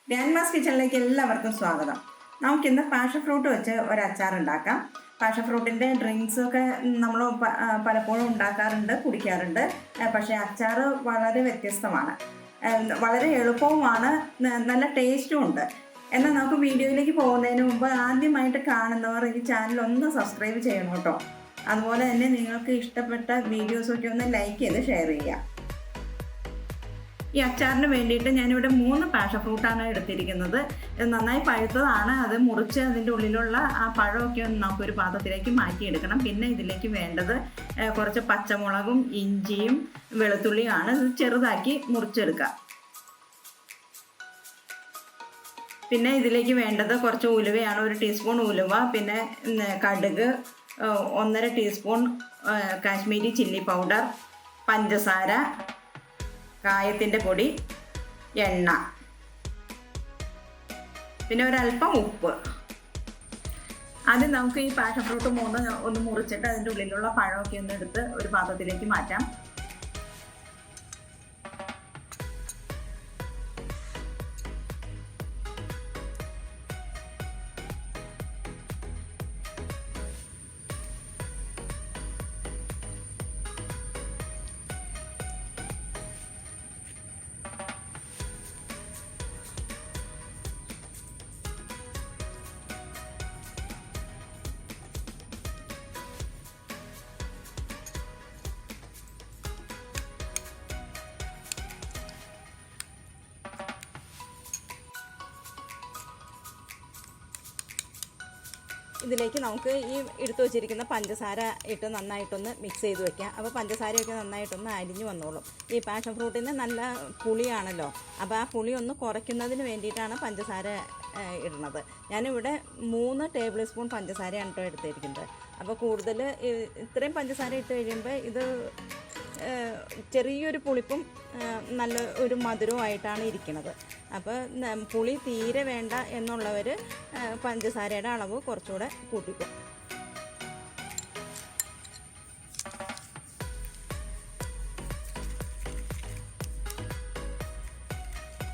Grandmas കിച്ചണിലേക്ക് എല്ലാവർക്കും സ്വാഗതം. നമുക്കിന്ന് പാഷൻ ഫ്രൂട്ട് വെച്ച് ഒരു അച്ചാർ ഉണ്ടാക്കാം. പാഷൻ ഫ്രൂട്ടിൻ്റെ ഡ്രിങ്ക്സൊക്കെ നമ്മൾ പലപ്പോഴും ഉണ്ടാക്കാറുണ്ട്, കുടിക്കാറുണ്ട്. പക്ഷേ അച്ചാർ വളരെ വ്യത്യസ്തമാണ്, വളരെ എളുപ്പവുമാണ്, നല്ല ടേസ്റ്റും ഉണ്ട്. എന്നാൽ നമുക്ക് വീഡിയോയിലേക്ക് പോകുന്നതിന് മുമ്പ് ആദ്യമായിട്ട് കാണുന്നവർ ഈ ചാനൽ ഒന്ന് സബ്സ്ക്രൈബ് ചെയ്യണം കേട്ടോ. അതുപോലെ തന്നെ നിങ്ങൾക്ക് ഇഷ്ടപ്പെട്ട വീഡിയോസൊക്കെ ഒന്ന് ലൈക്ക് ചെയ്ത് ഷെയർ ചെയ്യുക. ഈ അച്ചാറിന് വേണ്ടിയിട്ട് ഞാനിവിടെ 3 പാഷൻ ഫ്രൂട്ടാണ് എടുത്തിരിക്കുന്നത്. ഇത് നന്നായി പഴുത്തതാണ്. അത് മുറിച്ച് അതിൻ്റെ ഉള്ളിലുള്ള ആ പഴമൊക്കെ ഒന്ന് നമുക്കൊരു പാത്രത്തിലേക്ക് മാറ്റിയെടുക്കണം. പിന്നെ ഇതിലേക്ക് വേണ്ടത് കുറച്ച് പച്ചമുളകും ഇഞ്ചിയും വെളുത്തുള്ളിയുമാണ്. ഇത് ചെറുതാക്കി മുറിച്ചെടുക്കുക. പിന്നെ ഇതിലേക്ക് വേണ്ടത് കുറച്ച് ഉലുവയാണ്, 1 ടീസ്പൂൺ ഉലുവ, പിന്നെ കടുക്, 1.5 ടീസ്പൂൺ കാശ്മീരി ചില്ലി പൗഡർ, പഞ്ചസാര, കായത്തിൻ്റെ പൊടി, എണ്ണ, പിന്നെ ഒരല്പം ഉപ്പ്. ആദ്യം നമുക്ക് ഈ പാഷൻ ഫ്രൂട്ട് 3 ഒന്ന് മുറിച്ചിട്ട് അതിൻ്റെ ഉള്ളിലുള്ള പഴമൊക്കെ ഒന്ന് എടുത്ത് ഒരു പാത്രത്തിലേക്ക് മാറ്റാം. ഇതിലേക്ക് നമുക്ക് ഈ എടുത്തു വച്ചിരിക്കുന്ന പഞ്ചസാര ഇട്ട് നന്നായിട്ടൊന്ന് മിക്സ് ചെയ്ത് വെക്കാം. അപ്പോൾ പഞ്ചസാരയൊക്കെ നന്നായിട്ടൊന്ന് അരിഞ്ഞു വന്നോളും. ഈ പാഷൻ ഫ്രൂട്ടിന് നല്ല പുളിയാണല്ലോ, അപ്പോൾ ആ പുളി ഒന്ന് കുറയ്ക്കുന്നതിന് വേണ്ടിയിട്ടാണ് പഞ്ചസാര ഇടുന്നത്. ഞാനിവിടെ 3 ടേബിൾ സ്പൂൺ പഞ്ചസാരയാണ് കേട്ടോ എടുത്തിരിക്കുന്നത്. അപ്പോൾ കൂടുതൽ ഇത്രയും പഞ്ചസാര ഇട്ട് കഴിയുമ്പോൾ ഇത് ചെറിയൊരു പുളിപ്പും നല്ല ഒരു മധുരവുമായിട്ടാണ് ഇരിക്കുന്നത്. അപ്പോൾ പുളി തീരെ വേണ്ട എന്നുള്ളവർ പഞ്ചസാരയുടെ അളവ് കുറച്ചുകൂടെ കൂട്ടിക്കും.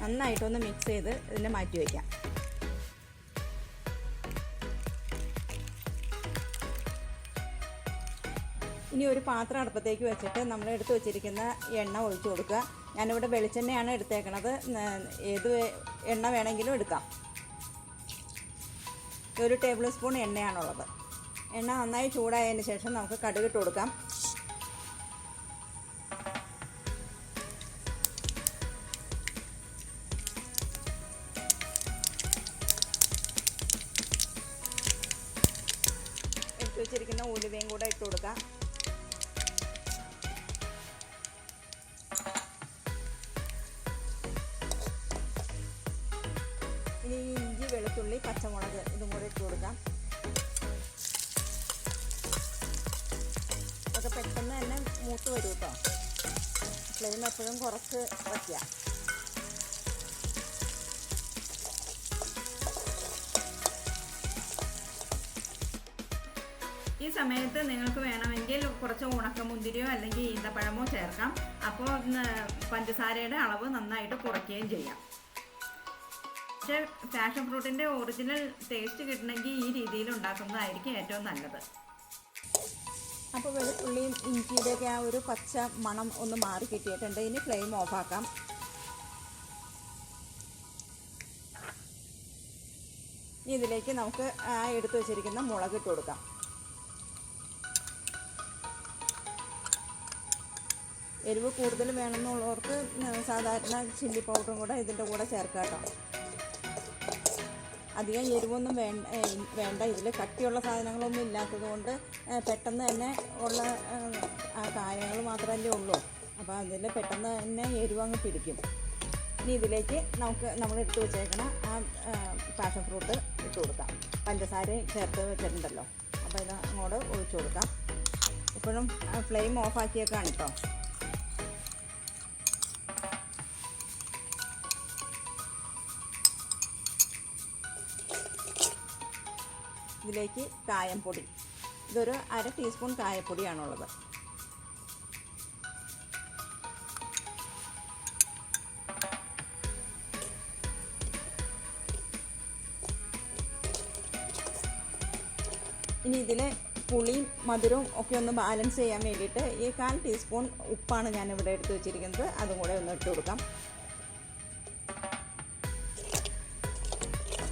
നന്നായിട്ടൊന്ന് മിക്സ് ചെയ്ത് ഇതിനെ മാറ്റി വയ്ക്കാം. ഇനി ഒരു പാത്രം അടുപ്പത്തേക്ക് വെച്ചിട്ട് നമ്മൾ എടുത്ത് വെച്ചിരിക്കുന്ന എണ്ണ ഒഴിച്ചു കൊടുക്കുക. ഞാനിവിടെ വെളിച്ചെണ്ണയാണ് എടുത്തേക്കണത്. ഏത് എണ്ണ വേണമെങ്കിലും എടുക്കാം. 1 ടേബിൾ സ്പൂൺ എണ്ണയാണുള്ളത്. എണ്ണ നന്നായി ചൂടായതിന് ശേഷം നമുക്ക് കടുക് ഇട്ട് കൊടുക്കാം. എടുത്ത് വെച്ചിരിക്കുന്ന ഉലുവയും കൂടെ ഇട്ട് കൊടുക്കാം. ഇനി ഇഞ്ചി, വെളുത്തുള്ളി, പച്ചമുളക് ഇതും കൂടെ ഇട്ട് കൊടുക്കാം. അതൊക്കെ പെട്ടെന്ന് തന്നെ മൂത്ത് വരും കേട്ടോ. ഫ്ലെയിം എപ്പോഴും കുറച്ച് വയ്ക്കുക. ഈ സമയത്ത് നിങ്ങൾക്ക് വേണമെങ്കിൽ കുറച്ച് ഉണക്കമുന്തിരിയോ അല്ലെങ്കിൽ ഈന്തപ്പഴമോ ചേർക്കാം. അപ്പോൾ പഞ്ചസാരയുടെ അളവ് നന്നായിട്ട് കുറയ്ക്കുകയും ചെയ്യാം. പക്ഷേ പാഷൻ ഫ്രൂട്ടിൻ്റെ ഒറിജിനൽ ടേസ്റ്റ് കിട്ടണമെങ്കിൽ ഈ രീതിയിൽ ഉണ്ടാക്കുന്നതായിരിക്കും ഏറ്റവും നല്ലത്. അപ്പോൾ വെളുത്തുള്ളിയും ഇഞ്ചിയുടെയൊക്കെ ആ ഒരു പച്ച മണം ഒന്ന് മാറി കിട്ടിയിട്ടുണ്ട്. ഇനി ഫ്ലെയിം ഓഫാക്കാം. ഇതിലേക്ക് നമുക്ക് എടുത്തു വച്ചിരിക്കുന്ന മുളക് ഇട്ട് കൊടുക്കാം. എരിവ് കൂടുതൽ വേണമെന്നുള്ളവർക്ക് സാധാരണ ചില്ലി പൗഡറും കൂടെ ഇതിൻ്റെ കൂടെ ചേർക്കാം കേട്ടോ. അധികം എരിവൊന്നും വേണ്ട. ഇതിൽ കട്ടിയുള്ള സാധനങ്ങളൊന്നും ഇല്ലാത്തത് കൊണ്ട് പെട്ടെന്ന് തന്നെ ഉള്ള കാര്യങ്ങൾ മാത്രമല്ലേ ഉള്ളൂ. അപ്പോൾ അതിൽ പെട്ടെന്ന് തന്നെ എരിവ് അങ്ങ് പിടിക്കും. ഇനി ഇതിലേക്ക് നമ്മൾ എടുത്ത് വെച്ചേക്കണ ആ പാഷൻ ഫ്രൂട്ട് ഇട്ട് കൊടുക്കാം. പഞ്ചസാരയും ചേർത്ത് വെച്ചിട്ടുണ്ടല്ലോ, അപ്പോൾ ഇത് അങ്ങോട്ട് ഒഴിച്ചു കൊടുക്കാം. ഇപ്പോഴും ഫ്ലെയിം ഓഫാക്കിയേക്കാണ് കേട്ടോ. ഇതിലേക്ക് കായംപൊടി, ഇതൊരു 1/2 ടീസ്പൂൺ കായപ്പൊടിയാണുള്ളത്. ഇനി ഇതിൽ പുളിയും മധുരവും ഒക്കെ ഒന്ന് ബാലൻസ് ചെയ്യാൻ വേണ്ടിയിട്ട് ഈ 1/4 ടീസ്പൂൺ ഉപ്പാണ് ഞാനിവിടെ എടുത്ത് വെച്ചിരിക്കുന്നത്. അതും കൂടെ ഒന്ന് ഇട്ട് കൊടുക്കാം.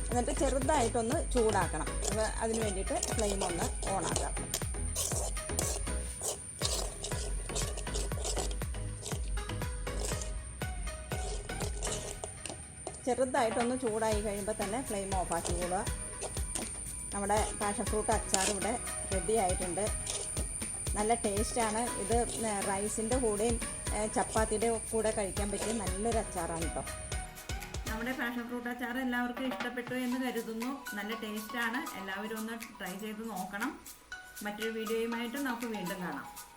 എന്നിട്ട് ചെറുതായിട്ടൊന്ന് ചൂടാക്കണം. അപ്പോൾ അതിന് വേണ്ടിയിട്ട് ഫ്ലെയിം ഒന്ന് ഓണാക്കാം. ചെറുതായിട്ടൊന്ന് ചൂടായി കഴിയുമ്പോൾ തന്നെ ഫ്ലെയിം ഓഫാക്കി കൂടുക. നമ്മുടെ പാഷൻ ഫ്രൂട്ട് അച്ചാർ ഇവിടെ റെഡി ആയിട്ടുണ്ട്. നല്ല ടേസ്റ്റാണ്. ഇത് റൈസിൻ്റെ കൂടെയും ചപ്പാത്തിയുടെ കൂടെ കഴിക്കാൻ പറ്റിയ നല്ലൊരു അച്ചാറാണ് കേട്ടോ. നമ്മുടെ പാഷൻ ഫ്രൂട്ട് അച്ചാർ എല്ലാവർക്കും ഇഷ്ടപ്പെട്ടു എന്ന് കരുതുന്നു. നല്ല ടേസ്റ്റാണ്. എല്ലാവരും ഒന്ന് ട്രൈ ചെയ്ത് നോക്കണം. മറ്റൊരു വീഡിയോയുമായിട്ട് നമുക്ക് വീണ്ടും കാണാം.